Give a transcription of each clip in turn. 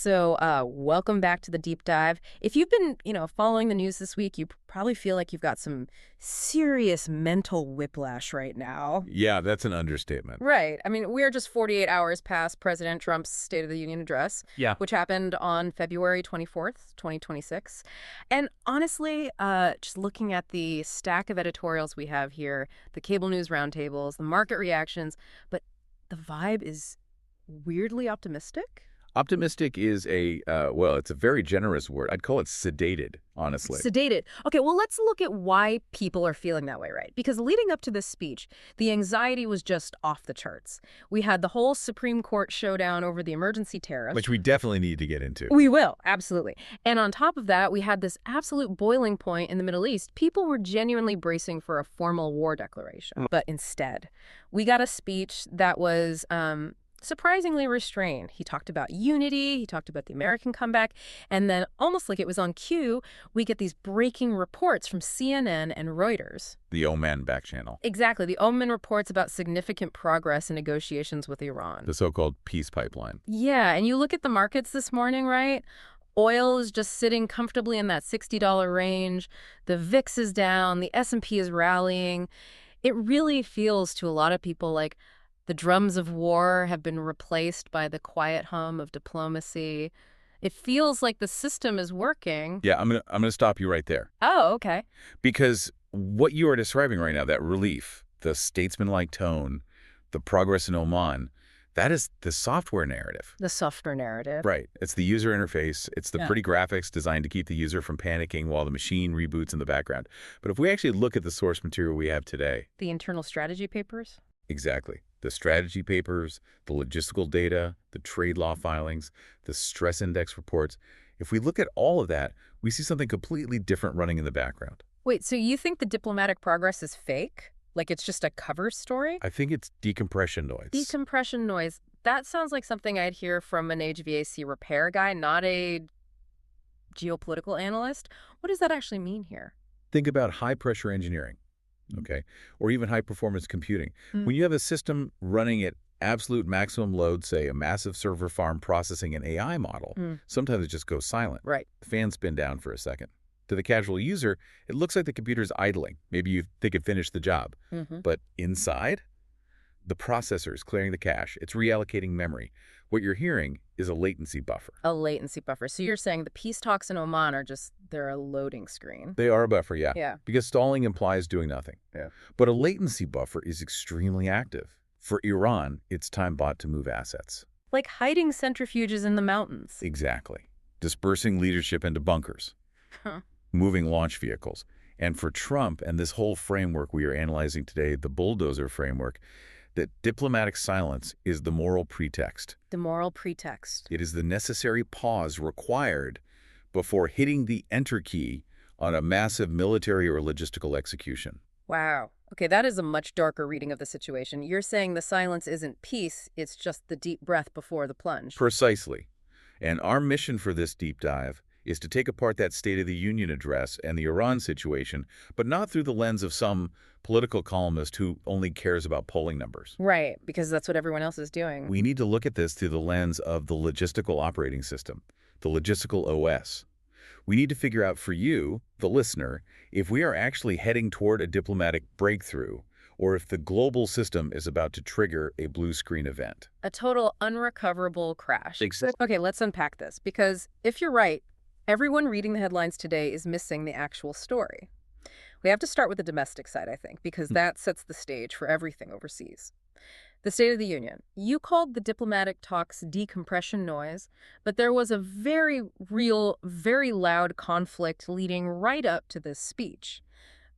So, welcome back to the deep dive. If you've been, following the news this week, you probably feel like you've got some serious mental whiplash right now. Yeah, that's an understatement. Right. I mean, we're just 48 hours past President Trump's State of the Union address, Yeah. which happened on February 24th, 2026. And honestly, just looking at the stack of editorials we have here, the cable news roundtables, the market reactions, but the vibe is weirdly optimistic. Optimistic is it's a very generous word. I'd call it sedated, honestly. Sedated. Okay, well, let's look at why people are feeling that way, right? Because leading up to this speech, the anxiety was just off the charts. We had the whole Supreme Court showdown over the emergency tariffs. Which we definitely need to get into. We will, absolutely. And on top of that, we had this absolute boiling point in the Middle East. People were genuinely bracing for a formal war declaration. But instead, we got a speech that was surprisingly restrained. He talked about unity, he talked about the American comeback, and then almost like it was on cue, we get these breaking reports from CNN and Reuters. The Oman back channel. Exactly. The Oman reports about significant progress in negotiations with Iran. The so-called peace pipeline. Yeah, and you look at the markets this morning, right? Oil is just sitting comfortably in that $60 range. The VIX is down. The S&P is rallying. It really feels to a lot of people like the drums of war have been replaced by the quiet hum of diplomacy. It feels like the system is working. Yeah, I'm gonna stop you right there. Oh, okay. Because what you are describing right now, that relief, the statesman-like tone, the progress in Oman, that is the software narrative. The software narrative. Right. It's the user interface. It's the pretty graphics designed to keep the user from panicking while the machine reboots in the background. But if we actually look at the source material we have today. The internal strategy papers? Exactly. The strategy papers, the logistical data, the trade law filings, the stress index reports. If we look at all of that, we see something completely different running in the background. Wait, so you think the diplomatic progress is fake? Like it's just a cover story? I think it's decompression noise. Decompression noise. That sounds like something I'd hear from an HVAC repair guy, not a geopolitical analyst. What does that actually mean here? Think about high-pressure engineering. Okay, or even high-performance computing. When you have a system running at absolute maximum load, say a massive server farm processing an AI model, sometimes it just goes silent. Right. The fans spin down for a second. To the casual user, it looks like the computer's idling. Maybe they could finish the job. But inside, the processor is clearing the cache. It's reallocating memory. What you're hearing is a latency buffer. A latency buffer. So you're saying the peace talks in Oman are just, they're a loading screen. They are a buffer, yeah. Yeah. Because stalling implies doing nothing. Yeah. But a latency buffer is extremely active. For Iran, it's time bought to move assets. Like hiding centrifuges in the mountains. Exactly. Dispersing leadership into bunkers. Moving launch vehicles. And for Trump and this whole framework we are analyzing today, the Bulldozer framework, that diplomatic silence is the moral pretext. The moral pretext. It is the necessary pause required before hitting the enter key on a massive military or logistical execution. Wow. Okay, that is a much darker reading of the situation. You're saying the silence isn't peace, it's just the deep breath before the plunge. Precisely. And our mission for this deep dive is to take apart that State of the Union address and the Iran situation, but not through the lens of some political columnist who only cares about polling numbers. Right, because that's what everyone else is doing. We need to look at this through the lens of the logistical operating system, the logistical OS. We need to figure out for you, the listener, if we are actually heading toward a diplomatic breakthrough, or if the global system is about to trigger a blue screen event. A total unrecoverable crash. Exactly. Okay, let's unpack this, because if you're right, everyone reading the headlines today is missing the actual story. We have to start with the domestic side, I think, because that sets the stage for everything overseas. The State of the Union. You called the diplomatic talks decompression noise, but there was a very real, very loud conflict leading right up to this speech.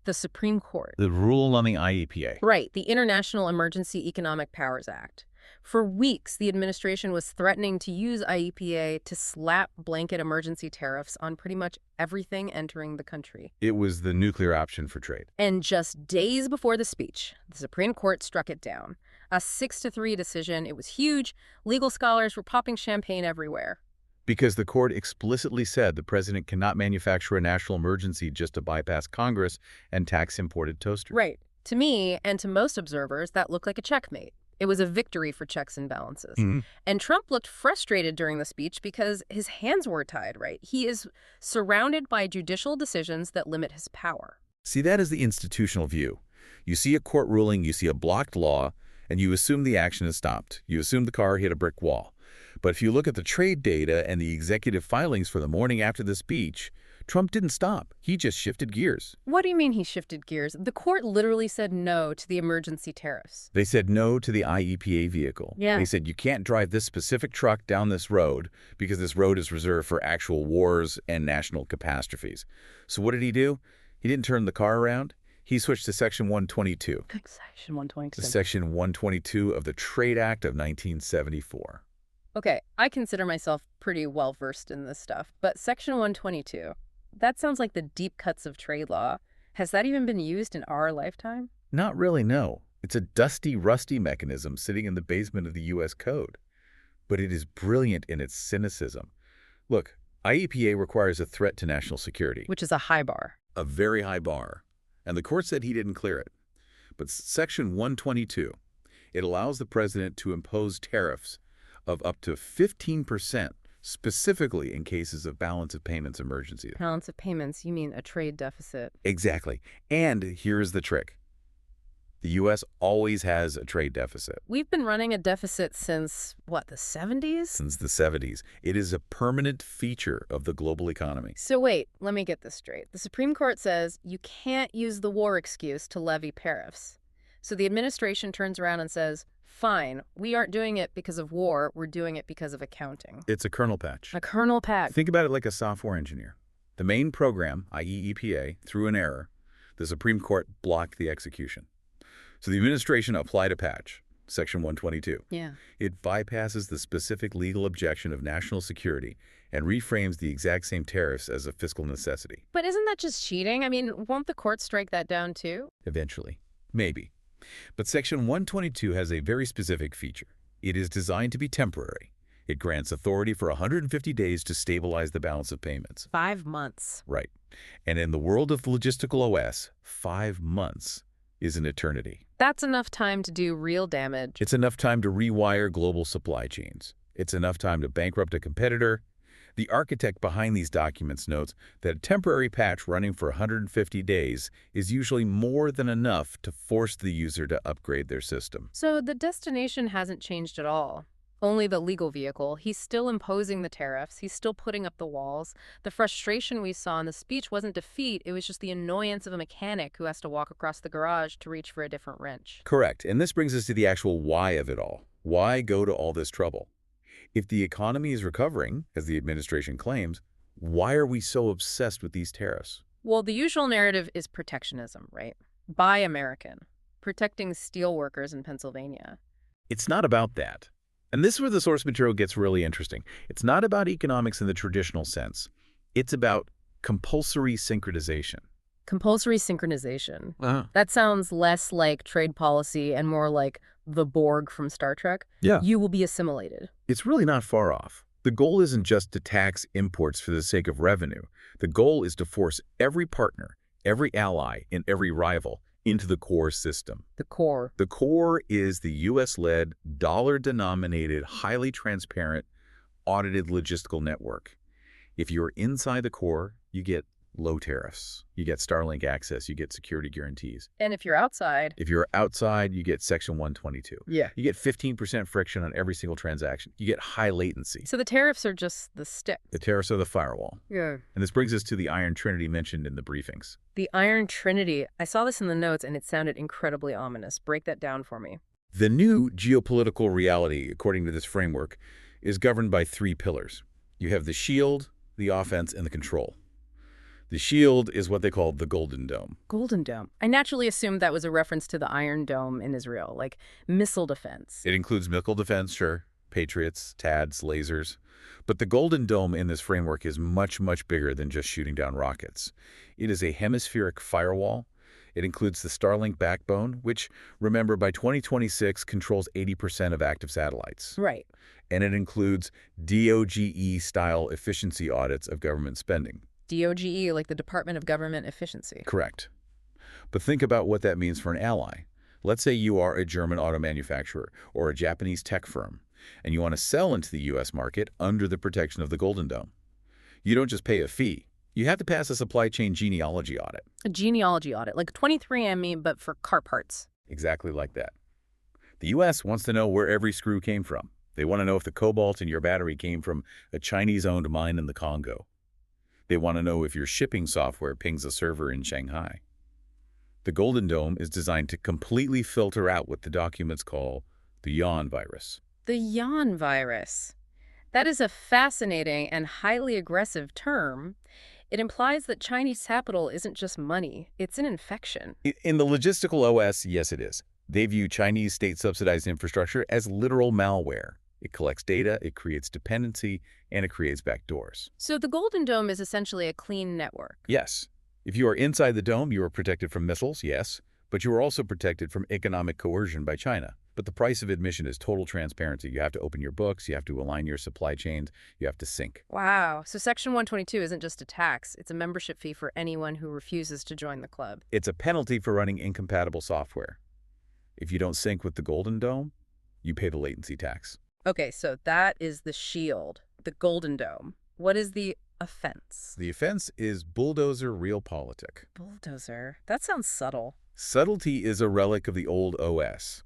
The Supreme Court. The rule on the IEPA. Right, the International Emergency Economic Powers Act. For weeks, the administration was threatening to use IEPA to slap blanket emergency tariffs on pretty much everything entering the country. It was the nuclear option for trade. And just days before the speech, the Supreme Court struck it down. A 6-3 decision. It was huge. Legal scholars were popping champagne everywhere. Because the court explicitly said the president cannot manufacture a national emergency just to bypass Congress and tax imported toasters. Right. To me, and to most observers, that looked like a checkmate. It was a victory for checks and balances. Mhm. And Trump looked frustrated during the speech because his hands were tied, right? He is surrounded by judicial decisions that limit his power. See, that is the institutional view. You see a court ruling, you see a blocked law, and you assume the action is stopped. You assume the car hit a brick wall. But if you look at the trade data and the executive filings for the morning after the speech, Trump didn't stop. He just shifted gears. What do you mean he shifted gears? The court literally said no to the emergency tariffs. They said no to the IEPA vehicle. Yeah. They said you can't drive this specific truck down this road because this road is reserved for actual wars and national catastrophes. So what did he do? He didn't turn the car around. He switched to Section 122. Section 122. The Section 122 of the Trade Act of 1974. Okay, I consider myself pretty well-versed in this stuff, but Section 122, that sounds like the deep cuts of trade law. Has that even been used in our lifetime? Not really, no. It's a dusty, rusty mechanism sitting in the basement of the U.S. Code. But it is brilliant in its cynicism. Look, IEPA requires a threat to national security. Which is a high bar. A very high bar. And the court said he didn't clear it. But Section 122, it allows the president to impose tariffs of up to 15%, specifically in cases of balance of payments emergencies. Balance of payments, you mean a trade deficit. Exactly. And here's the trick. The U.S. always has a trade deficit. We've been running a deficit since, what, the 70s? Since the 70s. It is a permanent feature of the global economy. So wait, let me get this straight. The Supreme Court says you can't use the war excuse to levy tariffs. So the administration turns around and says, fine, we aren't doing it because of war, we're doing it because of accounting. It's a kernel patch. A kernel patch. Think about it like a software engineer. The main program, i.e. EPA, through an error, the Supreme Court blocked the execution. So the administration applied a patch, Section 122. Yeah. It bypasses the specific legal objection of national security and reframes the exact same tariffs as a fiscal necessity. But isn't that just cheating? I mean, won't the court strike that down too? Eventually. Maybe. But Section 122 has a very specific feature. It is designed to be temporary. It grants authority for 150 days to stabilize the balance of payments. 5 months. Right. And in the world of logistical OS, 5 months is an eternity. That's enough time to do real damage. It's enough time to rewire global supply chains. It's enough time to bankrupt a competitor. The architect behind these documents notes that a temporary patch running for 150 days is usually more than enough to force the user to upgrade their system. So the destination hasn't changed at all. Only the legal vehicle. He's still imposing the tariffs. He's still putting up the walls. The frustration we saw in the speech wasn't defeat. It was just the annoyance of a mechanic who has to walk across the garage to reach for a different wrench. Correct. And this brings us to the actual why of it all. Why go to all this trouble? If the economy is recovering, as the administration claims, why are we so obsessed with these tariffs? Well, the usual narrative is protectionism, right? Buy American. Protecting steel workers in Pennsylvania. It's not about that. And this is where the source material gets really interesting. It's not about economics in the traditional sense. It's about compulsory synchronization. Compulsory synchronization. That sounds less like trade policy and more like the Borg from Star Trek. Yeah. You will be assimilated. It's really not far off. The goal isn't just to tax imports for the sake of revenue. The goal is to force every partner, every ally, and every rival into the core system. The core. The core is the U.S.-led, dollar-denominated, highly transparent, audited logistical network. If you're inside the core, you get low tariffs. You get Starlink access. You get security guarantees. And if you're outside... If you're outside, you get Section 122. Yeah. You get 15% friction on every single transaction. You get high latency. So the tariffs are just the stick. The tariffs are the firewall. Yeah. And this brings us to the Iron Trinity mentioned in the briefings. The Iron Trinity. I saw this in the notes and it sounded incredibly ominous. Break that down for me. The new geopolitical reality, according to this framework, is governed by 3 pillars. You have the shield, the offense, and the control. The shield is what they call the Golden Dome. Golden Dome. I naturally assumed that was a reference to the Iron Dome in Israel, like missile defense. It includes missile defense, sure, Patriots, TADs, lasers. But the Golden Dome in this framework is much, much bigger than just shooting down rockets. It is a hemispheric firewall. It includes the Starlink backbone, which, remember, by 2026 controls 80% of active satellites. Right. And it includes DOGE-style efficiency audits of government spending. DOGE, like the Department of Government Efficiency. Correct. But think about what that means for an ally. Let's say you are a German auto manufacturer or a Japanese tech firm, and you want to sell into the U.S. market under the protection of the Golden Dome. You don't just pay a fee. You have to pass a supply chain genealogy audit. A genealogy audit, like 23andMe, but for car parts. Exactly like that. The U.S. wants to know where every screw came from. They want to know if the cobalt in your battery came from a Chinese-owned mine in the Congo. They want to know if your shipping software pings a server in Shanghai. The Golden Dome is designed to completely filter out what the documents call the Yuan virus. The Yuan virus. That is a fascinating and highly aggressive term. It implies that Chinese capital isn't just money, it's an infection. In the logistical OS, yes it is. They view Chinese state-subsidized infrastructure as literal malware. It collects data, it creates dependency, and it creates backdoors. So the Golden Dome is essentially a clean network. Yes. If you are inside the dome, you are protected from missiles, yes, but you are also protected from economic coercion by China. But the price of admission is total transparency. You have to open your books, you have to align your supply chains, you have to sync. Wow. So Section 122 isn't just a tax, it's a membership fee for anyone who refuses to join the club. It's a penalty for running incompatible software. If you don't sync with the Golden Dome, you pay the latency tax. Okay, so that is the shield, the Golden Dome. What is the offense? The offense is Bulldozer REALPOLITIK. Bulldozer? That sounds subtle. Subtlety is a relic of the old OS.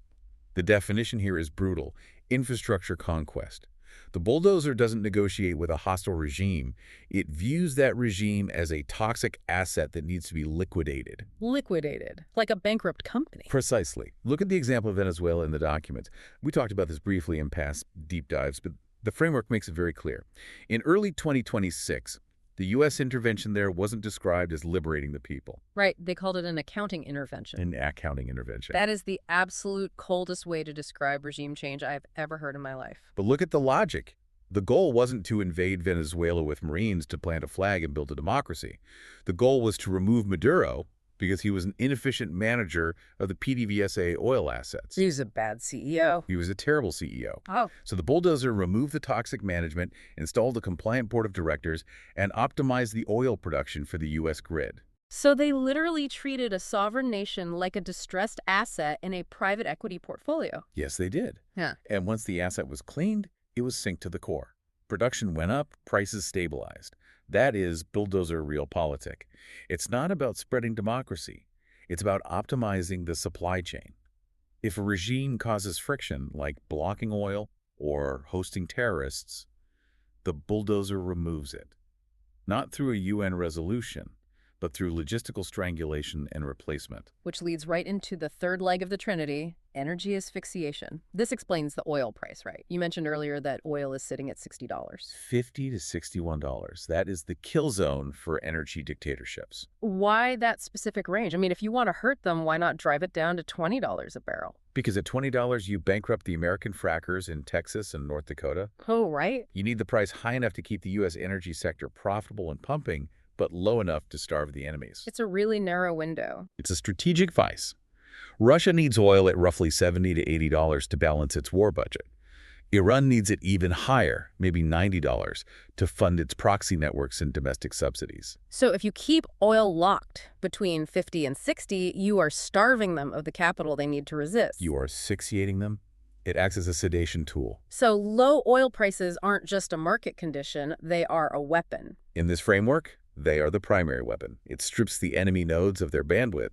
The definition here is brutal: infrastructure conquest. The bulldozer doesn't negotiate with a hostile regime. It views that regime as a toxic asset that needs to be liquidated. Liquidated, like a bankrupt company. Precisely. Look at the example of Venezuela in the document. We talked about this briefly in past deep dives, but the framework makes it very clear. In early 2026, the U.S. intervention there wasn't described as liberating the people. Right, they called it an accounting intervention. An accounting intervention. That is the absolute coldest way to describe regime change I've ever heard in my life. But look at the logic. The goal wasn't to invade Venezuela with Marines to plant a flag and build a democracy. The goal was to remove Maduro because he was an inefficient manager of the PDVSA oil assets. He was a bad CEO. He was a terrible CEO. Oh. So the bulldozer removed the toxic management, installed a compliant board of directors, and optimized the oil production for the U.S. grid. So they literally treated a sovereign nation like a distressed asset in a private equity portfolio. Yes, they did. Yeah. And once the asset was cleaned, it was synced to the core. Production went up, prices stabilized. That is Bulldozer REALPOLITIK. It's not about spreading democracy. It's about optimizing the supply chain. If a regime causes friction, like blocking oil or hosting terrorists, the bulldozer removes it. Not through a UN resolution, but through logistical strangulation and replacement. Which leads right into the third leg of the Trinity, energy asphyxiation. This explains the oil price, right? You mentioned earlier that oil is sitting at $60. $50 to $61. That is the kill zone for energy dictatorships. Why that specific range? I mean, if you want to hurt them, why not drive it down to $20 a barrel? Because at $20, you bankrupt the American frackers in Texas and North Dakota. Oh, right. You need the price high enough to keep the U.S. energy sector profitable and pumping, but low enough to starve the enemies. It's a really narrow window. It's a strategic vice. Russia needs oil at roughly $70 to $80 to balance its war budget. Iran needs it even higher, maybe $90, to fund its proxy networks and domestic subsidies. So if you keep oil locked between 50 and 60, you are starving them of the capital they need to resist. You are asphyxiating them. It acts as a sedation tool. So low oil prices aren't just a market condition, they are a weapon. In this framework, they are the primary weapon. It strips the enemy nodes of their bandwidth.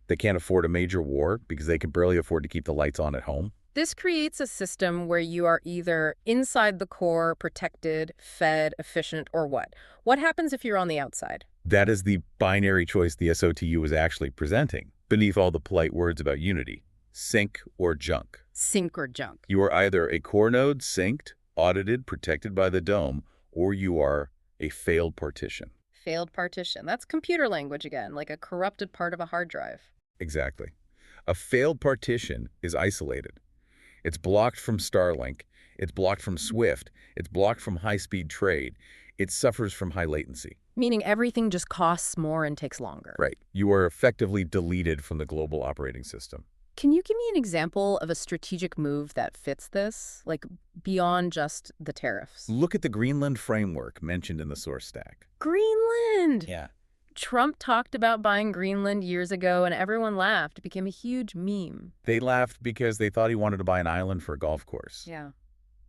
They can't afford a major war because they can barely afford to keep the lights on at home. This creates a system where you are either inside the core, protected, fed, efficient, or what? What happens if you're on the outside? That is the binary choice the SOTU was actually presenting, beneath all the polite words about unity. Sink or junk. Sink or junk. You are either a core node, synced, audited, protected by the dome, or you are a failed partition. Failed partition. That's computer language again, like a corrupted part of a hard drive. Exactly. A failed partition is isolated. It's blocked from Starlink. It's blocked from Swift. It's blocked from high-speed trade. It suffers from high latency. Meaning everything just costs more and takes longer. Right. You are effectively deleted from the global operating system. Can you give me an example of a strategic move that fits this, like beyond just the tariffs? Look at the Greenland framework mentioned in the source stack. Greenland! Yeah. Trump talked about buying Greenland years ago, and everyone laughed. It became a huge meme. They laughed because they thought he wanted to buy an island for a golf course. Yeah.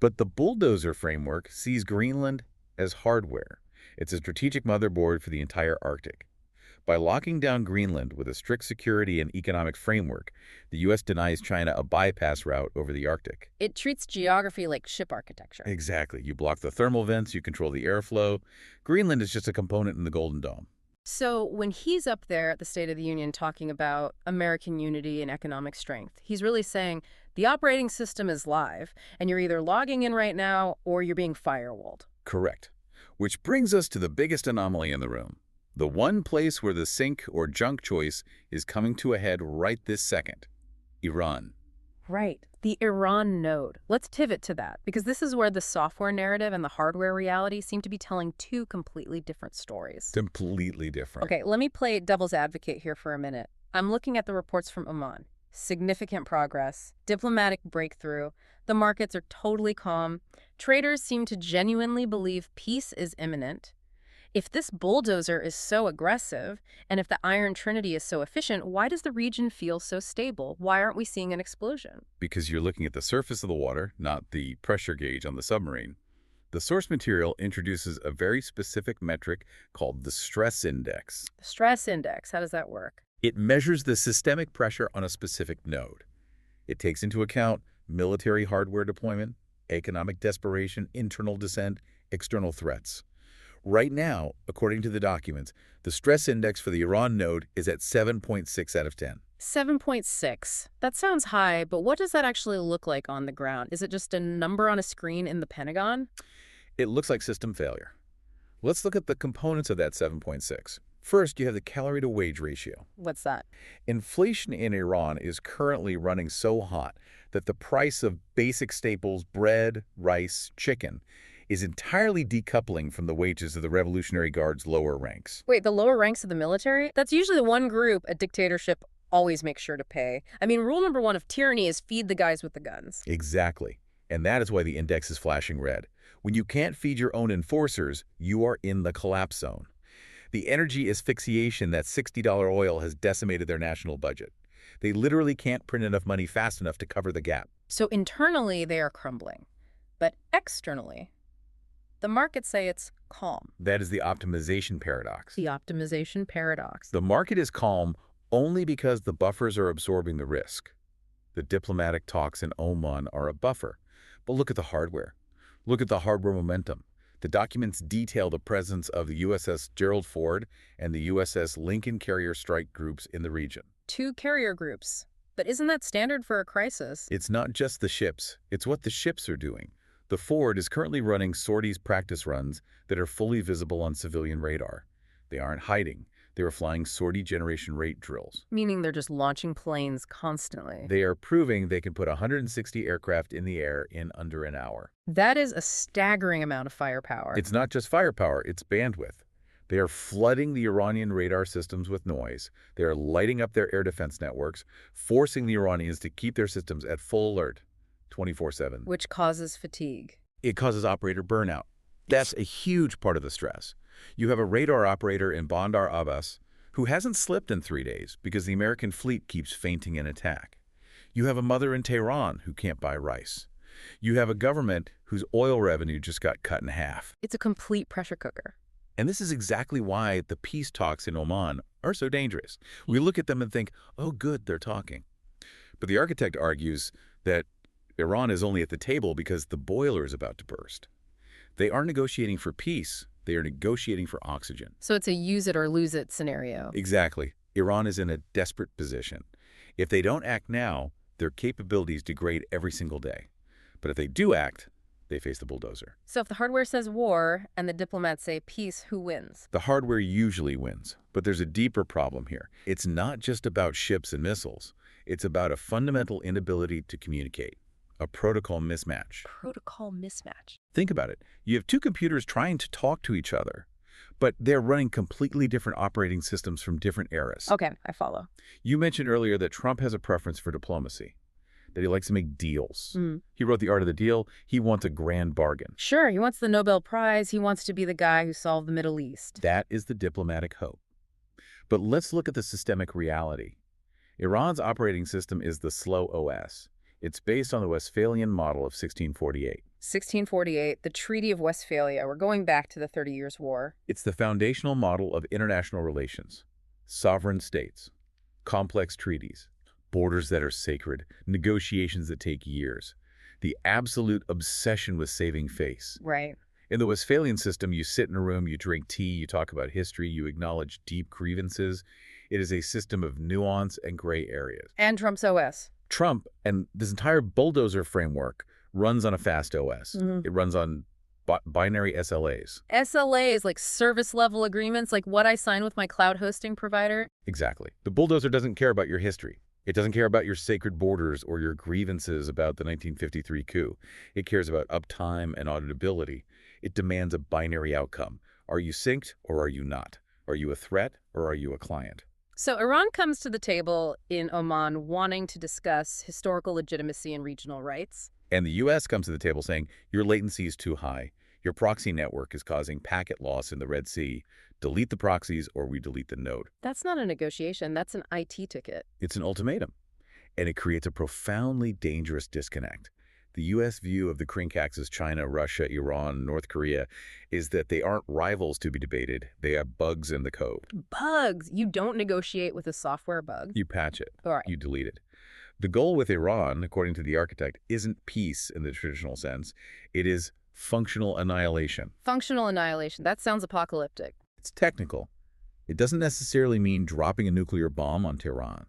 But the Bulldozer framework sees Greenland as hardware. It's a strategic motherboard for the entire Arctic. By locking down Greenland with a strict security and economic framework, the U.S. denies China a bypass route over the Arctic. It treats geography like ship architecture. Exactly. You block the thermal vents, you control the airflow. Greenland is just a component in the Golden Dome. So when he's up there at the State of the Union talking about American unity and economic strength, he's really saying the operating system is live, and you're either logging in right now or you're being firewalled. Correct. Which brings us to the biggest anomaly in the room. The one place where the sink or junk choice is coming to a head right this second. Iran. Right. The Iran node. Let's pivot to that, because this is where the software narrative and the hardware reality seem to be telling two completely different stories. Completely different. Okay, let me play devil's advocate here for a minute. I'm looking at the reports from Oman. Significant progress, diplomatic breakthrough, the markets are totally calm. Traders seem to genuinely believe peace is imminent. If this bulldozer is so aggressive, and if the Iron Trinity is so efficient, why does the region feel so stable? Why aren't we seeing an explosion? Because you're looking at the surface of the water, not the pressure gauge on the submarine. The source material introduces a very specific metric called the stress index. The stress index, how does that work? It measures the systemic pressure on a specific node. It takes into account military hardware deployment, economic desperation, internal dissent, external threats. Right now, according to the documents, the stress index for the Iran node is at 7.6 out of 10. 7.6. That sounds high, but what does that actually look like on the ground? Is it just a number on a screen in the Pentagon? It looks like system failure. Let's look at the components of that 7.6. First, you have the calorie-to-wage ratio. What's that? Inflation in Iran is currently running so hot that the price of basic staples, bread, rice, chicken, is entirely decoupling from the wages of the Revolutionary Guard's lower ranks. Wait, the lower ranks of the military? That's usually the one group a dictatorship always makes sure to pay. I mean, rule number one of tyranny is feed the guys with the guns. Exactly. And that is why the index is flashing red. When you can't feed your own enforcers, you are in the collapse zone. The energy asphyxiation that $60 oil has decimated their national budget. They literally can't print enough money fast enough to cover the gap. So internally, they are crumbling. But externally, the markets say it's calm. That is the optimization paradox. The optimization paradox. The market is calm only because the buffers are absorbing the risk. The diplomatic talks in Oman are a buffer. But look at the hardware. Look at the hardware momentum. The documents detail the presence of the USS Gerald Ford and the USS Lincoln carrier strike groups in the region. 2 carrier groups. But isn't that standard for a crisis? It's not just the ships. It's what the ships are doing. The Ford is currently running sorties practice runs that are fully visible on civilian radar. They aren't hiding. They are flying sortie generation rate drills. Meaning they're just launching planes constantly. They are proving they can put 160 aircraft in the air in under an hour. That is a staggering amount of firepower. It's not just firepower, it's bandwidth. They are flooding the Iranian radar systems with noise. They are lighting up their air defense networks, forcing the Iranians to keep their systems at full alert 24/7. Which causes fatigue. It causes operator burnout. That's a huge part of the stress. You have a radar operator in Bandar Abbas who hasn't slept in 3 days because the American fleet keeps feinting an attack. You have a mother in Tehran who can't buy rice. You have a government whose oil revenue just got cut in half. It's a complete pressure cooker. And this is exactly why the peace talks in Oman are so dangerous. We look at them and think, oh, good, they're talking. But the architect argues that Iran is only at the table because the boiler is about to burst. They aren't negotiating for peace. They are negotiating for oxygen. So it's a use it or lose it scenario. Exactly. Iran is in a desperate position. If they don't act now, their capabilities degrade every single day. But if they do act, they face the bulldozer. So if the hardware says war and the diplomats say peace, who wins? The hardware usually wins. But there's a deeper problem here. It's not just about ships and missiles. It's about a fundamental inability to communicate. A protocol mismatch. Protocol mismatch. Think about it. You have 2 computers trying to talk to each other, but they're running completely different operating systems from different eras. Okay, I follow. You mentioned earlier that Trump has a preference for diplomacy, that he likes to make deals. Mm. He wrote The Art of the Deal. He wants a grand bargain. Sure, he wants the Nobel Prize. He wants to be the guy who solved the Middle East. That is the diplomatic hope. But let's look at the systemic reality. Iran's operating system is the slow OS. It's based on the Westphalian model of 1648. 1648, the Treaty of Westphalia. We're going back to the 30 Years' War. It's the foundational model of international relations. Sovereign states, complex treaties, borders that are sacred, negotiations that take years. The absolute obsession with saving face. Right. In the Westphalian system, you sit in a room, you drink tea, you talk about history, you acknowledge deep grievances. It is a system of nuance and gray areas. And Trump's OS. Trump and this entire Bulldozer framework runs on a fast OS. It runs on binary SLAs. SLAs, like service level agreements, like what I sign with my cloud hosting provider. Exactly. The Bulldozer doesn't care about your history. It doesn't care about your sacred borders or your grievances about the 1953 coup. It cares about uptime and auditability. It demands a binary outcome. Are you synced or are you not? Are you a threat or are you a client? So Iran comes to the table in Oman wanting to discuss historical legitimacy and regional rights. And the U.S. comes to the table saying, your latency is too high. Your proxy network is causing packet loss in the Red Sea. Delete the proxies or we delete the node. That's not a negotiation. That's an IT ticket. It's an ultimatum. And it creates a profoundly dangerous disconnect. The U.S. view of the Krink axis, China, Russia, Iran, North Korea, is that they aren't rivals to be debated. They are bugs in the code. Bugs! You don't negotiate with a software bug. You patch it. All right. You delete it. The goal with Iran, according to the architect, isn't peace in the traditional sense. It is functional annihilation. Functional annihilation. That sounds apocalyptic. It's technical. It doesn't necessarily mean dropping a nuclear bomb on Tehran.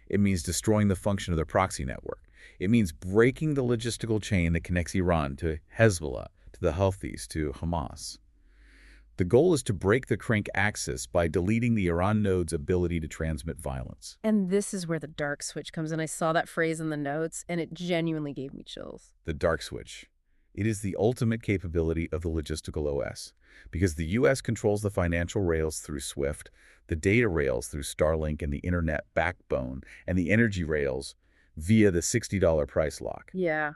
It means destroying the function of their proxy network. It means breaking the logistical chain that connects Iran to Hezbollah, to the Houthis, to Hamas. The goal is to break the Krink axis by deleting the Iran node's ability to transmit violence. And this is where the dark switch comes in. I saw that phrase in the notes, and it genuinely gave me chills. The dark switch. It is the ultimate capability of the logistical OS. Because the U.S. controls the financial rails through SWIFT, the data rails through Starlink and the internet backbone, and the energy rails via the $60 price lock. Yeah.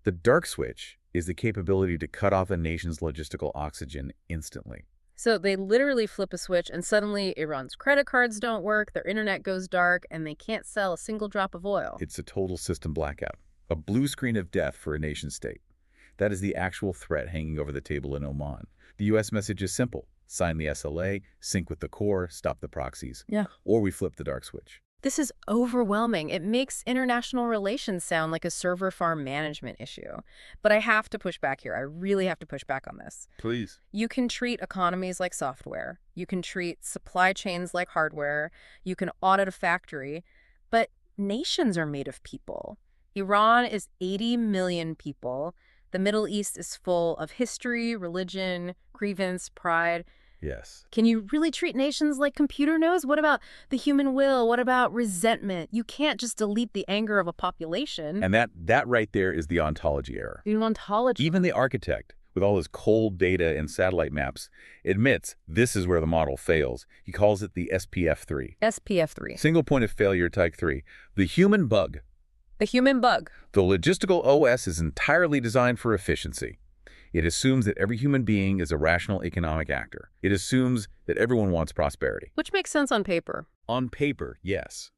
The dark switch is the capability to cut off a nation's logistical oxygen instantly. So they literally flip a switch, and suddenly Iran's credit cards don't work, their internet goes dark, and they can't sell a single drop of oil. It's a total system blackout, a blue screen of death for a nation-state. That is the actual threat hanging over the table in Oman. The U.S. message is simple. Sign the SLA, sync with the core, stop the proxies. Yeah. Or we flip the dark switch. This is overwhelming. It makes international relations sound like a server farm management issue. But I have to push back here. I really have to push back on this. Please. You can treat economies like software. You can treat supply chains like hardware. You can audit a factory. But nations are made of people. Iran is 80 million people. The Middle East is full of history, religion, grievance, pride. Yes. Can you really treat nations like computer nodes? What about the human will? What about resentment? You can't just delete the anger of a population. And that right there is the ontology error. The ontology. Even the architect, with all his cold data and satellite maps, admits this is where the model fails. He calls it the SPF3. SPF3. Single point of failure type 3. The human bug. The human bug. The logistical OS is entirely designed for efficiency. It assumes that every human being is a rational economic actor. It assumes that everyone wants prosperity. Which makes sense on paper. On paper, yes.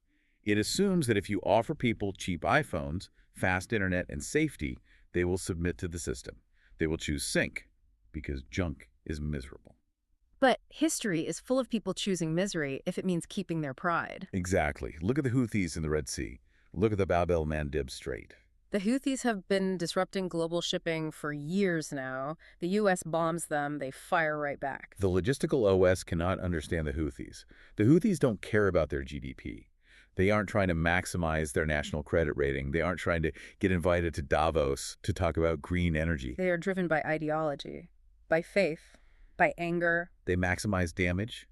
It assumes that if you offer people cheap iPhones, fast internet, and safety, they will submit to the system. They will choose sync because junk is miserable. But history is full of people choosing misery if it means keeping their pride. Exactly. Look at the Houthis in the Red Sea. Look at the Bab el-Mandeb Strait. The Houthis have been disrupting global shipping for years now. The U.S. bombs them, they fire right back. The logistical OS cannot understand the Houthis. The Houthis don't care about their GDP. They aren't trying to maximize their national credit rating. They aren't trying to get invited to Davos to talk about green energy. They are driven by ideology, by faith, by anger. They maximize damage.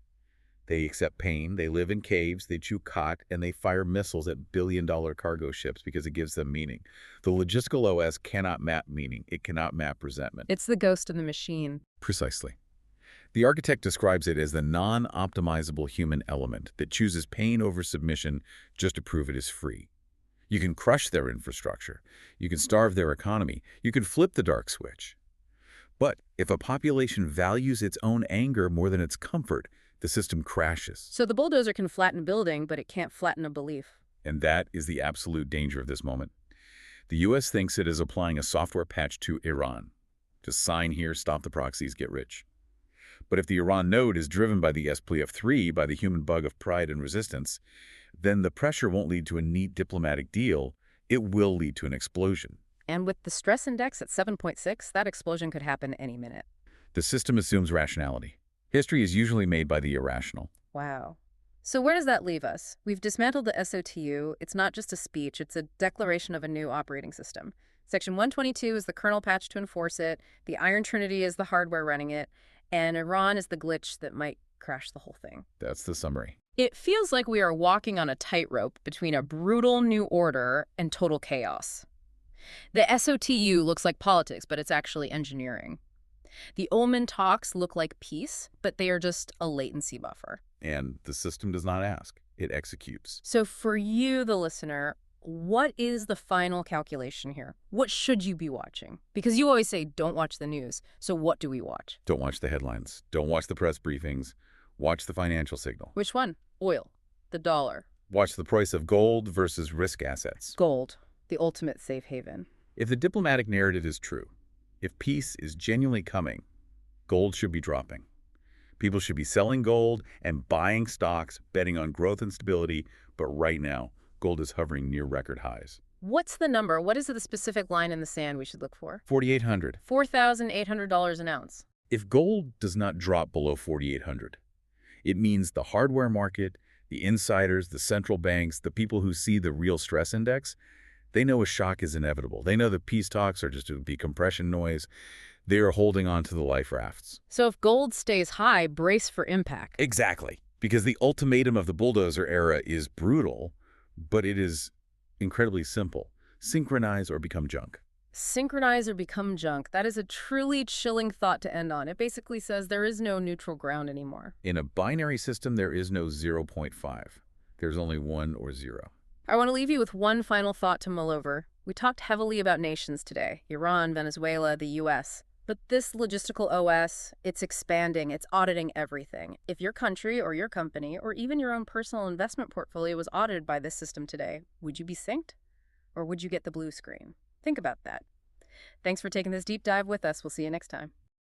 They accept pain, they live in caves, they chew khat, and they fire missiles at billion-dollar cargo ships because it gives them meaning. The logistical OS cannot map meaning. It cannot map resentment. It's the ghost in the machine. Precisely. The architect describes it as the non-optimizable human element that chooses pain over submission just to prove it is free. You can crush their infrastructure. You can starve their economy. You can flip the dark switch. But if a population values its own anger more than its comfort, The system crashes. So the bulldozer can flatten a building, but it can't flatten a belief. And that is the absolute danger of this moment. The U.S. thinks it is applying a software patch to Iran. Just sign here, stop the proxies, get rich. But if the Iran node is driven by the SPF3, by the human bug of pride and resistance, then the pressure won't lead to a neat diplomatic deal. It will lead to an explosion. And with the stress index at 7.6, that explosion could happen any minute. The system assumes rationality. History is usually made by the irrational. Wow. So where does that leave us? We've dismantled the SOTU. It's not just a speech, it's a declaration of a new operating system. Section 122 is the kernel patch to enforce it, the Iron Trinity is the hardware running it, and Iran is the glitch that might crash the whole thing. That's the summary. It feels like we are walking on a tightrope between a brutal new order and total chaos. The SOTU looks like politics, but it's actually engineering. The Oman talks look like peace, but they are just a latency buffer. And the system does not ask. It executes. So for you, the listener, what is the final calculation here? What should you be watching? Because you always say, don't watch the news. So what do we watch? Don't watch the headlines. Don't watch the press briefings. Watch the financial signal. Which one? Oil, the dollar. Watch the price of gold versus risk assets. Gold, the ultimate safe haven. If the diplomatic narrative is true, if peace is genuinely coming, gold should be dropping. People should be selling gold and buying stocks, betting on growth and stability, but right now, gold is hovering near record highs. What's the number? What is the specific line in the sand we should look for? 4,800. $4,800 an ounce. If gold does not drop below 4,800, it means the hardware market, the insiders, the central banks, the people who see the real stress index, they know a shock is inevitable. They know the peace talks are just a decompression noise. They are holding on to the life rafts. So if gold stays high, brace for impact. Exactly. Because the ultimatum of the bulldozer era is brutal, but it is incredibly simple. Synchronize or become junk. Synchronize or become junk. That is a truly chilling thought to end on. It basically says there is no neutral ground anymore. In a binary system, there is no 0.5. There's only 1 or 0. I want to leave you with one final thought to mull over. We talked heavily about nations today, Iran, Venezuela, the U.S., but this logistical OS, it's expanding, it's auditing everything. If your country or your company or even your own personal investment portfolio was audited by this system today, would you be synced? Or would you get the blue screen? Think about that. Thanks for taking this deep dive with us. We'll see you next time.